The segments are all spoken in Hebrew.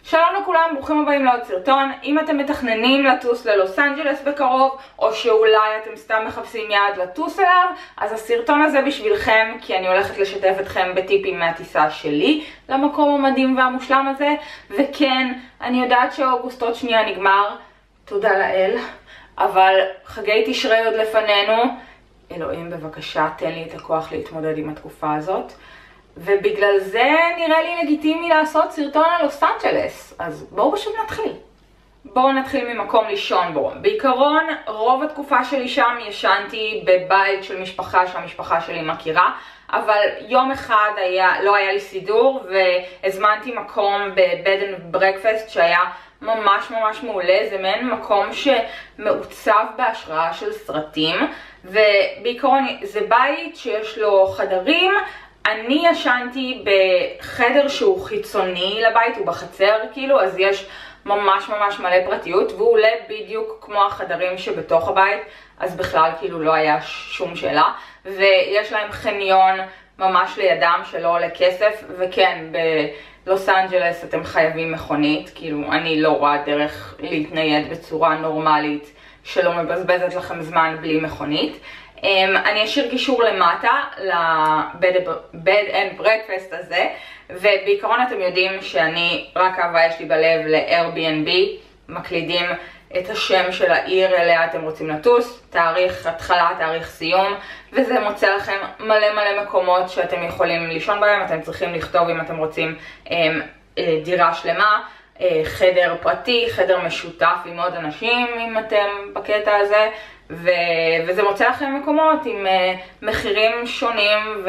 שלום לכולם, ברוכים הבאים לעוד סרטון. אם אתם מתכננים לטוס ללוס אנג'לס בקרוב, או שאולי אתם סתם מחפשים יעד לטוס אליו, אז הסרטון הזה בשבילכם, כי אני הולכת לשתף אתכם בטיפים מהטיסה שלי למקום המדהים והמושלם הזה. וכן, אני יודעת שאוגוסט עוד שנייה נגמר, תודה לאל, אבל חגי תשרי עוד לפנינו. אלוהים בבקשה תן לי את הכוח להתמודד עם התקופה הזאת, ובגלל זה נראה לי לגיטימי לעשות סרטון על לוס אנג'לס. אז בואו פשוט נתחיל. בואו נתחיל ממקום לישון בו. בעיקרון, רוב התקופה שלי שם ישנתי בבית של משפחה שהמשפחה שלי מכירה, אבל יום אחד לא היה לי סידור והזמנתי מקום בבד אנד ברקפסט שהיה ממש מעולה. זה מעין מקום שמעוצב בהשראה של סרטים, ובעיקרון זה בית שיש לו חדרים. אני ישנתי בחדר שהוא חיצוני לבית, הוא בחצר כאילו, אז יש ממש מלא פרטיות, והוא עולה בדיוק כמו החדרים שבתוך הבית, אז בכלל כאילו לא היה שום שאלה. ויש להם חניון ממש לידם שלא עולה כסף, וכן, בלוס אנג'לס אתם חייבים מכונית, כאילו אני לא רואה דרך להתנייד בצורה נורמלית שלא מבזבזת לכם זמן בלי מכונית. אני אשאיר קישור למטה לבד אנד ברקפסט הזה, ובעיקרון אתם יודעים שאני רק אהבה יש לי בלב ל-Airbnb, מקלידים את השם של העיר אליה אתם רוצים לטוס, תאריך התחלה, תאריך סיום, וזה מוצא לכם מלא מקומות שאתם יכולים לישון בהם. אתם צריכים לכתוב אם אתם רוצים דירה שלמה, חדר פרטי, חדר משותף עם עוד אנשים אם אתם בקטע הזה, וזה מוצא לכם מקומות עם מחירים שונים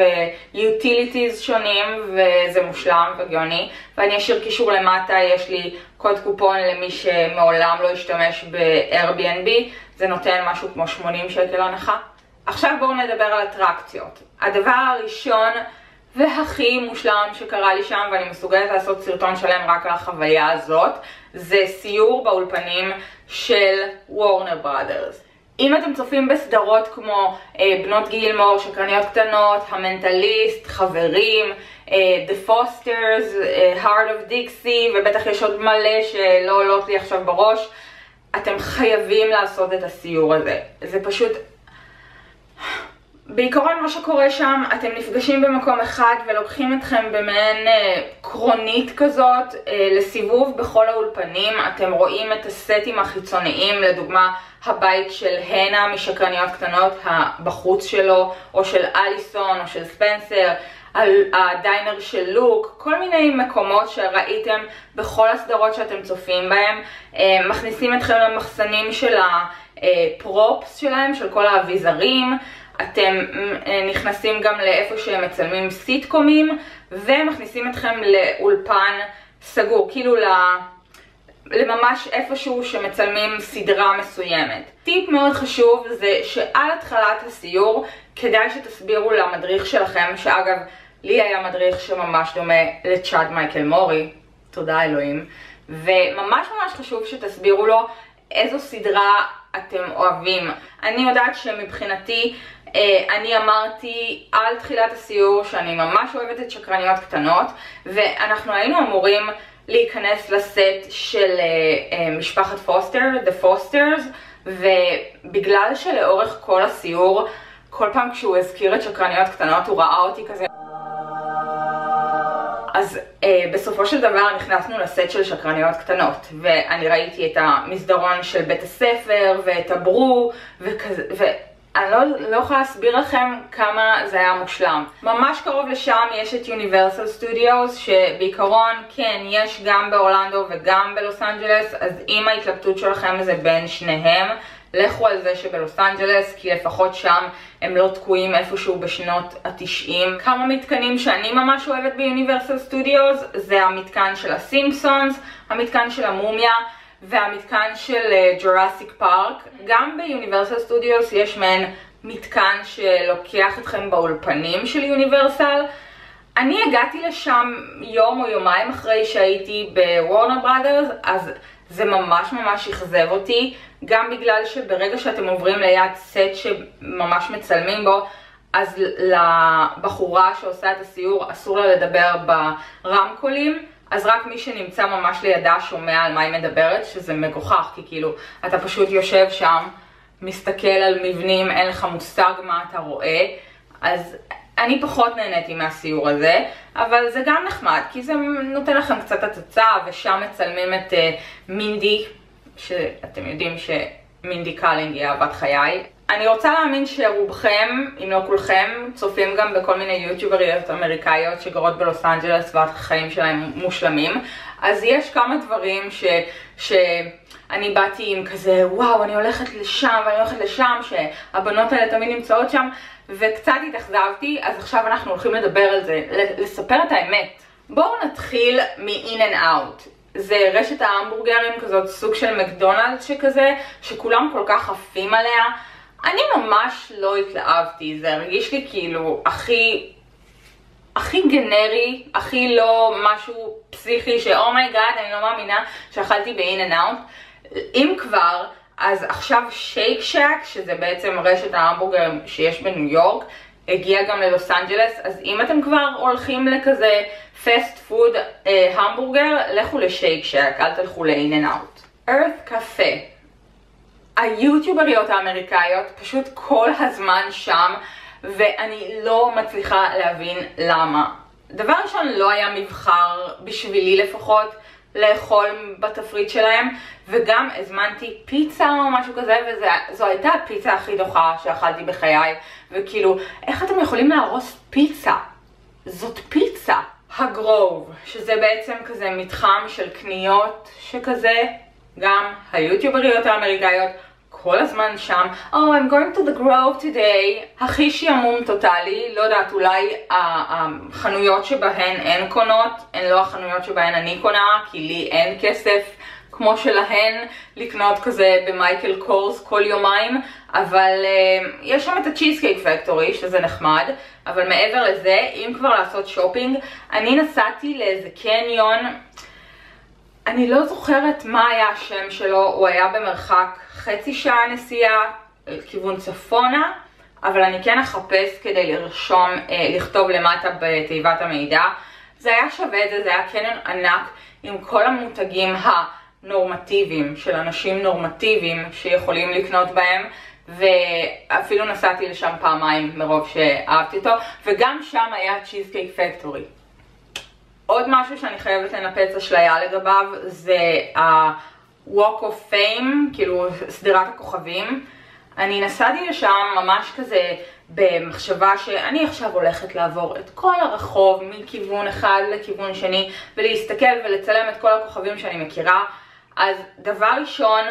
ויוטיליטיז שונים, וזה מושלם וגאוני. ואני אשאיר קישור למטה, יש לי קוד קופון למי שמעולם לא השתמש ב-Airbnb, זה נותן משהו כמו 80 שקל הנחה. עכשיו בואו נדבר על אטרקציות. הדבר הראשון והכי מושלם שקרה לי שם, ואני מסוגלת לעשות סרטון שלם רק על החוויה הזאת, זה סיור באולפנים של וורנר בראדרס. אם אתם צופים בסדרות כמו בנות גילמור, שקרניות קטנות, המנטליסט, חברים, The Fosters, Heart of Dixie, ובטח יש עוד מלא שלא עולות לי עכשיו בראש, אתם חייבים לעשות את הסיור הזה. זה פשוט... בעיקרון מה שקורה שם, אתם נפגשים במקום אחד ולוקחים אתכם במעין קרונית כזאת לסיבוב בכל האולפנים. אתם רואים את הסטים החיצוניים, לדוגמה הבית של הנה משקרניות קטנות, בחוץ שלו, או של אליסון או של ספנסר, הדיינר של לוק, כל מיני מקומות שראיתם בכל הסדרות שאתם צופים בהם. מכניסים אתכם למחסנים של הפרופס שלהם, של כל האביזרים. אתם נכנסים גם לאיפה שהם מצלמים סיטקומים, ומכניסים אתכם לאולפן סגור, כאילו לממש איפשהו שמצלמים סדרה מסוימת. טיפ מאוד חשוב זה שעל התחלת הסיור כדאי שתסבירו למדריך שלכם, שאגב לי היה מדריך שממש דומה לצ'אד מייקל מורי, תודה אלוהים, וממש חשוב שתסבירו לו איזו סדרה אתם אוהבים. אני יודעת שמבחינתי אני אמרתי על תחילת הסיור שאני ממש אוהבת את שקרניות קטנות, ואנחנו היינו אמורים להיכנס לסט של משפחת פוסטר, The Fosters, ובגלל שלאורך כל הסיור, כל פעם כשהוא הזכיר את שקרניות קטנות הוא ראה אותי כזה, אז בסופו של דבר נכנסנו לסט של שקרניות קטנות, ואני ראיתי את המסדרון של בית הספר ואת הברו אני לא יכולה להסביר לכם כמה זה היה מושלם. ממש קרוב לשם יש את יוניברסל סטודיוס, שבעיקרון כן יש גם באורלנדו וגם בלוס אנג'לס, אז אם ההתלבטות שלכם זה בין שניהם, לכו על זה שבלוס אנג'לס, כי לפחות שם הם לא תקועים איפשהו בשנות ה-90. כמה מתקנים שאני ממש אוהבת ביוניברסל סטודיוס, זה המתקן של הסימפסונס, המתקן של המומיה, והמתקן של ג'ורסיק פארק. גם ביוניברסל סטודיוס יש מעין מתקן שלוקח אתכם באולפנים של יוניברסל. אני הגעתי לשם יום או יומיים אחרי שהייתי בוורנר בראדרס, אז זה ממש אכזב אותי, גם בגלל שברגע שאתם עוברים ליד סט שממש מצלמים בו, אז לבחורה שעושה את הסיור אסור לה לדבר ברמקולים, אז רק מי שנמצא ממש לידה שומע על מה היא מדברת, שזה מגוחך, כי כאילו אתה פשוט יושב שם, מסתכל על מבנים, אין לך מושג מה אתה רואה, אז אני פחות נהניתי מהסיור הזה, אבל זה גם נחמד, כי זה נותן לכם קצת הצצה, ושם מצלמים את מינדי, שאתם יודעים שמינדי קלינג היא אהבת חיי. אני רוצה להאמין שרובכם, אם לא כולכם, צופים גם בכל מיני יוטיובריות אמריקאיות שגרות בלוס אנג'לס והחיים שלהם מושלמים. אז יש כמה דברים שאני באתי עם כזה, וואו, אני הולכת לשם ואני הולכת לשם, שהבנות האלה תמיד נמצאות שם, וקצת התאכזבתי, אז עכשיו אנחנו הולכים לדבר על זה, לספר את האמת. בואו נתחיל מ-In and Out. זה רשת ההמבורגרים כזאת, סוג של מקדונלדס שכזה, שכולם כל כך עפים עליה. אני ממש לא התלהבתי, זה הרגיש לי כאילו הכי גנרי, הכי לא משהו פסיכי שאומייגאד, אני לא מאמינה שאכלתי ב-In and Out. אם כבר, אז עכשיו שייק שק, שזה בעצם רשת ההמבורגרים שיש בניו יורק, הגיע גם ללוס אנג'לס, אז אם אתם כבר הולכים לכזה פסט פוד המבורגר, לכו לשייק שק, אל תלכו ל-In and Out. Earth Cafe. היוטיובריות האמריקאיות פשוט כל הזמן שם, ואני לא מצליחה להבין למה. דבר ראשון, לא היה מבחר בשבילי לפחות לאכול בתפריט שלהם, וגם הזמנתי פיצה או משהו כזה, וזו הייתה הפיצה הכי דוחה שאכלתי בחיי, וכאילו, איך אתם יכולים להרוס פיצה? זאת פיצה. הגרוב, שזה בעצם כזה מתחם של קניות שכזה, גם היוטיובריות האמריקאיות כל הזמן שם. Oh, I'm going to the Grove today. הכי שימום טוטלי, לא יודעת, אולי החנויות שבהן אין קונות, הן לא החנויות שבהן אני קונה, כי לי אין כסף כמו שלהן לקנות כזה במייקל קורס כל יומיים, אבל יש שם את הצ'יזקייק פקטורי, שזה נחמד, אבל מעבר לזה, אם כבר לעשות שופינג, אני נסעתי לאיזה קניון, אני לא זוכרת מה היה השם שלו, הוא היה במרחק חצי שעה נסיעה, כיוון צפונה, אבל אני כן אחפש כדי לרשום, לכתוב למטה בתיבת המידע. זה היה שווה את זה, זה היה קניון ענק עם כל המותגים הנורמטיביים של אנשים נורמטיביים שיכולים לקנות בהם, ואפילו נסעתי לשם פעמיים מרוב שאהבתי אותו, וגם שם היה צ'יזקייק פקטורי. עוד משהו שאני חייבת לנפץ אשליה לגביו זה ה-Walk of Fame, כאילו סדרת הכוכבים. אני נסעתי לשם ממש כזה במחשבה שאני עכשיו הולכת לעבור את כל הרחוב מכיוון אחד לכיוון שני ולהסתכל ולצלם את כל הכוכבים שאני מכירה. אז דבר ראשון,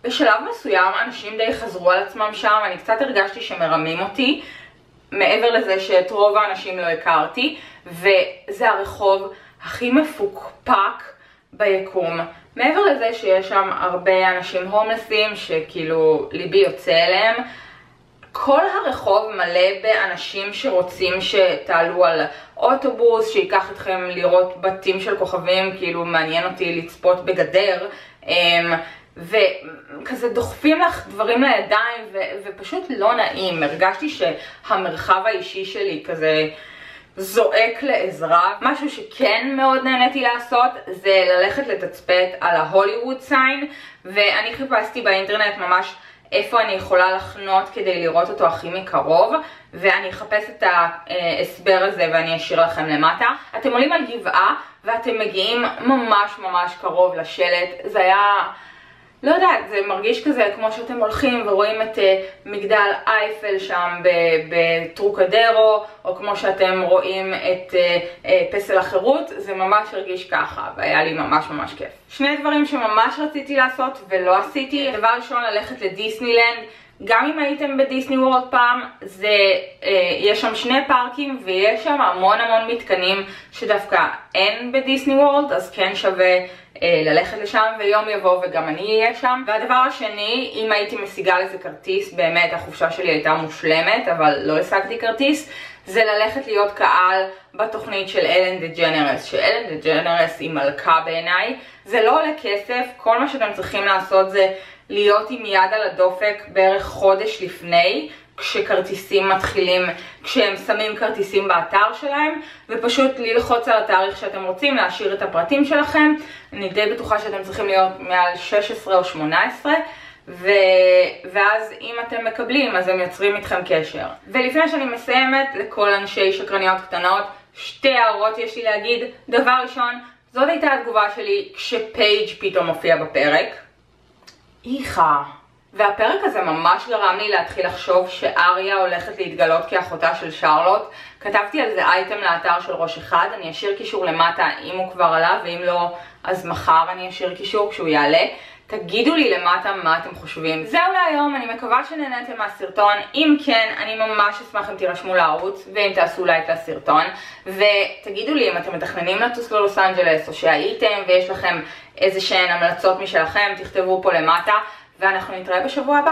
בשלב מסוים אנשים די חזרו על עצמם שם, אני קצת הרגשתי שמרמים אותי, מעבר לזה שאת רוב האנשים לא הכרתי, וזה הרחוב הכי מפוקפק ביקום. מעבר לזה שיש שם הרבה אנשים הומלסים שכאילו ליבי יוצא אליהם, כל הרחוב מלא באנשים שרוצים שתעלו על אוטובוס, שיקח אתכם לראות בתים של כוכבים, כאילו מעניין אותי לצפות בגדר, וכזה דוחפים לך דברים לידיים ופשוט לא נעים. הרגשתי שהמרחב האישי שלי כזה זועק לעזרה. משהו שכן מאוד נהניתי לעשות זה ללכת לתצפת על ההוליווד סיין, ואני חיפשתי באינטרנט ממש איפה אני יכולה לחנות כדי לראות אותו הכי מקרוב, ואני אחפש את ההסבר הזה ואני אשאיר לכם למטה. אתם עולים על גבעה ואתם מגיעים ממש ממש קרוב לשלט. זה היה, לא יודעת, זה מרגיש כזה כמו שאתם הולכים ורואים את מגדל אייפל שם בטרוקדרו, או כמו שאתם רואים את פסל החירות, זה ממש הרגיש ככה, והיה לי ממש ממש כיף. שני דברים שממש רציתי לעשות ולא עשיתי. דבר ראשון, ללכת לדיסנילנד. גם אם הייתם בדיסני וורלד פעם, יש שם שני פארקים ויש שם המון מתקנים שדווקא אין בדיסני וורלד, אז כן שווה ללכת לשם, ויום יבוא וגם אני אהיה שם. והדבר השני, אם הייתי משיגה לזה כרטיס, באמת החופשה שלי הייתה מושלמת, אבל לא השגתי כרטיס, זה ללכת להיות קהל בתוכנית של אלן דג'נרס, שאלן דג'נרס היא מלכה בעיניי. זה לא עולה כסף, כל מה שאתם צריכים לעשות זה להיות עם יד על הדופק בערך חודש לפני, כשכרטיסים מתחילים, כשהם שמים כרטיסים באתר שלהם, ופשוט ללחוץ על התאריך שאתם רוצים, להשאיר את הפרטים שלכם. אני די בטוחה שאתם צריכים להיות מעל 16 או 18, ואז אם אתם מקבלים, אז הם יוצרים איתכם קשר. ולפני שאני מסיימת, לכל אנשי שקרניות קטנות, 2 הערות יש לי להגיד. דבר ראשון, זאת הייתה התגובה שלי כשפייג' פתאום מופיע בפרק. איכה. והפרק הזה ממש גרם לי להתחיל לחשוב שאריה הולכת להתגלות כאחותה של שרלוט. כתבתי על זה אייטם לאתר של ראש אחד, אני אשאיר קישור למטה אם הוא כבר עלה, ואם לא, אז מחר אני אשאיר קישור כשהוא יעלה. תגידו לי למטה מה אתם חושבים. זהו להיום, אני מקווה שנהנתם מהסרטון. אם כן, אני ממש אשמח אם תירשמו לערוץ, ואם תעשו לייק לסרטון. ותגידו לי אם אתם מתכננים לטוס ללוס אנג'לס, או שהייתם ויש לכם איזה שהן המלצות משלכם, תכתבו פה למטה, ואנחנו נתראה בשבוע הבא.